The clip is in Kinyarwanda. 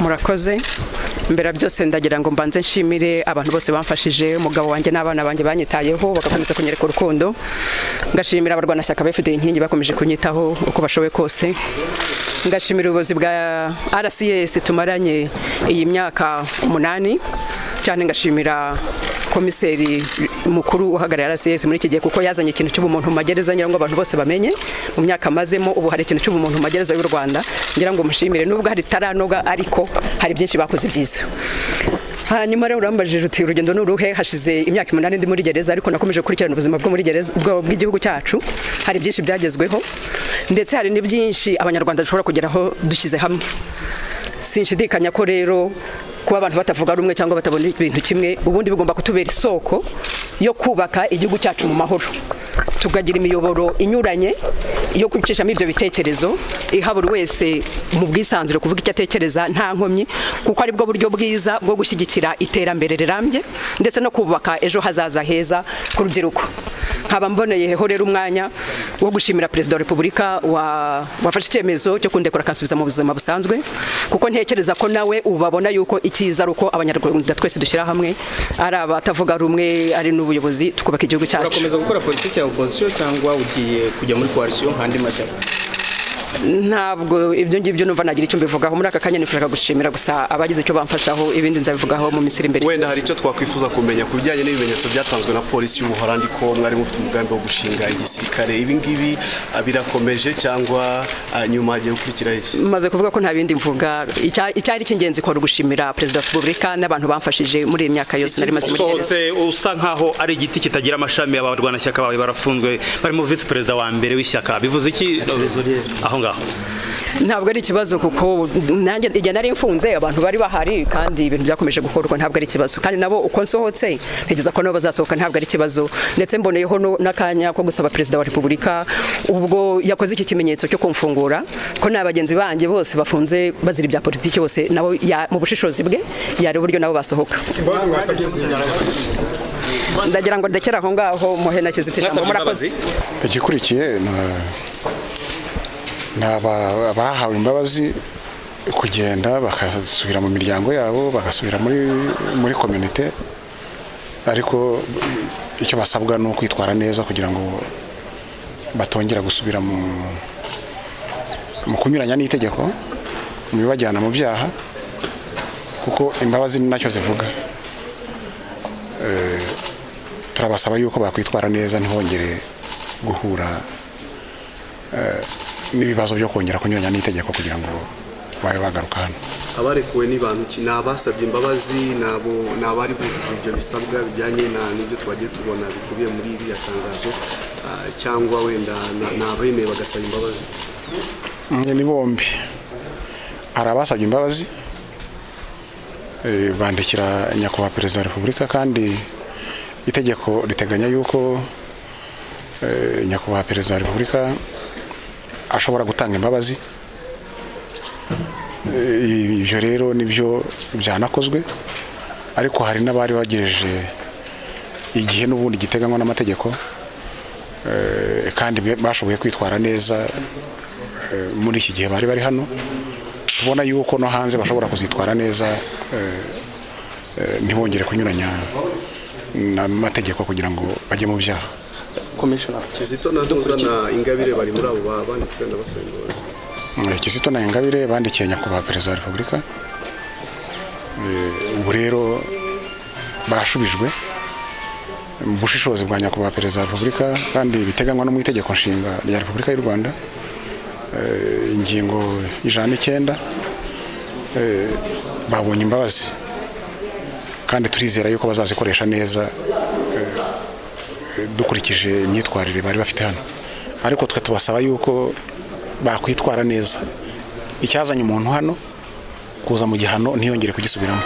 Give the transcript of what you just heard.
murakoze mbere byose ndagira ngo mbanze nshimire abantu bose bamfashije umugabo wanjye n'abana banjye banyitayeho bagakomeza kunyereka urukundo ngashimira abarwanashyaka bafite inkingi bakomeje kunyitaho uko bashoboye kose ngashimira ubuyobozi bwa RCS tumaranye iyi myaka 8 cyane ngashimira komiseri mukuru uhagarara RCS muri iki gihe kuko yazanye ikintu cy'ubumuntu mu magereza ngira ngo abantu bose bamenye mu myaka mazemo ubu hari ikintu cy'ubumuntu mu magereza y'u Rwanda ngira ngo mushimire nubwo hari taranoga ariko hari byinshi bakoze byiza. Hanyuma rero urambajije uti urugendo n'uruhe hashize imyaka 8 ndi muri gereza ariko nakomeje gukurikirana ubuzima bwo muri gereza bw'igihugu cyacu hari byinshi byagezweho ndetse hari n'byinshi abanyarwanda dushobora kugeraho dushyize hamwe. Sinshidikanya ko rero kuba abantu batavuga rumwe cyangwa batabona ibintu kimwe ubundi bigomba kutubera isoko yo kubaka igihugu cyacu mu mahoro tugagira imiyoboro inyuranye yo kwicishamo ibyo bitekerezo iha buri wese mu bwisanzure kuvuga icyo atekereza nta nkomyi kuko ari bwo buryo bwiza bwo gushyigikira iterambere rirambye ndetse no kubaka ejo hazaza heza ku rubyiruko. Nkaba mboneyeho rero umwanya wo gushimira Perezida wa Repubulika wafashe icyemezo cyo kundekura kansubiza mu buzima busanzwe kuko ntekereza ko nawe ubabona yuko ikiza ruko abanyarwanda twese dushyira hamwe ari abatavuga rumwe ari n'ubuyobozi tukubaka igihugu cyacu. Urakomeza gukora politiki ya opposition cyangwa ugiye kujya muri coalition kandi mashyaka? Ntabwo ibyo ngibyo numva nagira icyo mbivugaho muri aka kanya nifuraka gushimira gusa abagize icyo bamfashaho ibindi nzabivugaho mu misiri imbere. Wenda hari icyo twakwifuza kumenya ku bijyanye n'ibimenyetso byatanzwe na polisi y'Ubuholandi ko mwari mufite umugambi wo gushinga igisirikare ibi ngibi birakomeje cyangwa nyuma hagiye gukurikira iki? Maze kuvuga ko nta bindi mvuga icyari cy'ingenzi ko gushimira Perezida wa Repubulika n'abantu bamfashije muri iyi myaka yose nari maze muri gereza. Usa nkaho ari igiti kitagira amashami abarwanashyaka bawe barafunzwe barimo vice perezida wa mbere w'ishyaka bivuze iki aho ngaho? Ntabwo ari ikibazo kuko nanjye igihe nari mfunze abantu bari bahari kandi ibintu byakomeje gukorwa ntabwo ari ikibazo kandi nabo uko nsohotse ntegeza ko nabo bazasohoka ntabwo ari ikibazo ndetse mboneyeho n'akanya ko gusaba Perezida wa Repubulika ubwo yakoze iki kimenyetso cyo kumfungura ko n'abagenzi banjye bose bafunze bazira ibya politiki bose nabo mu bushishozi bwe yari uburyo nabo basohoka. Ndagira ngo ndekera aho ngaho muhe na kizitisha murakoze. Igikurikiye bahawe imbabazi kugenda bakasubira mu miryango yabo bagasubira muri community ariko icyo basabwa no kwitwara neza kugira ngo batongera gusubira mu kunyuranya n'itegeko mu bibajyana mu byaha kuko imbabazi nacyo zivuga. Turabasaba yuko bakwitwara neza ntihongere guhura n'ibibazo byo kongera kunyuranya n'itegeko kugira ngo babe bagaruka hano. Abarekuwe ni bantu ki nabasabye imbabazi nabari bujuje ibyo bisabwa bijyanye n'ibyo twagiye tubona bikubiye muri iriya tangazo cyangwa wenda nabemeye bagasaba imbabazi? Ni bombi. Hari abasabye imbabazi bandikira nyakubahwa Perezida wa Repubulika kandi itegeko riteganya yuko nyakubahwa Perezida wa Repubulika ashobora gutanga imbabazi. Ibyo rero nibyo byanakozwe ariko hari n'abari bagereje igihe n'ubundi giteganywa n'amategeko kandi bashoboye kwitwara neza muri iki gihe bari hano. Tubona yuko no hanze bashobora kuzitwara neza ntibongere kunyuranya n'amategeko kugira ngo bajye mu byaha. Commissioner Kizito na Ingabire bari muri abo banditse n'abasaba imbabazi. Kizito na Ingabire bandikiye nyakubahwa Perezida wa Repubulika ubu rero bashubijwe mu bushishozi bwa nyakubahwa Perezida wa Repubulika kandi biteganywa no mu itegeko nshinga rya Repubulika y'u Rwanda ingingo 109 babonye imbabazi kandi turizera yuko bazazikoresha neza dukurikije imyitwarire bari bafite hano ariko twe tubasaba yuko bakwitwara neza icyazanye umuntu hano kuza mu gihano ntiyongere kugisubiramo.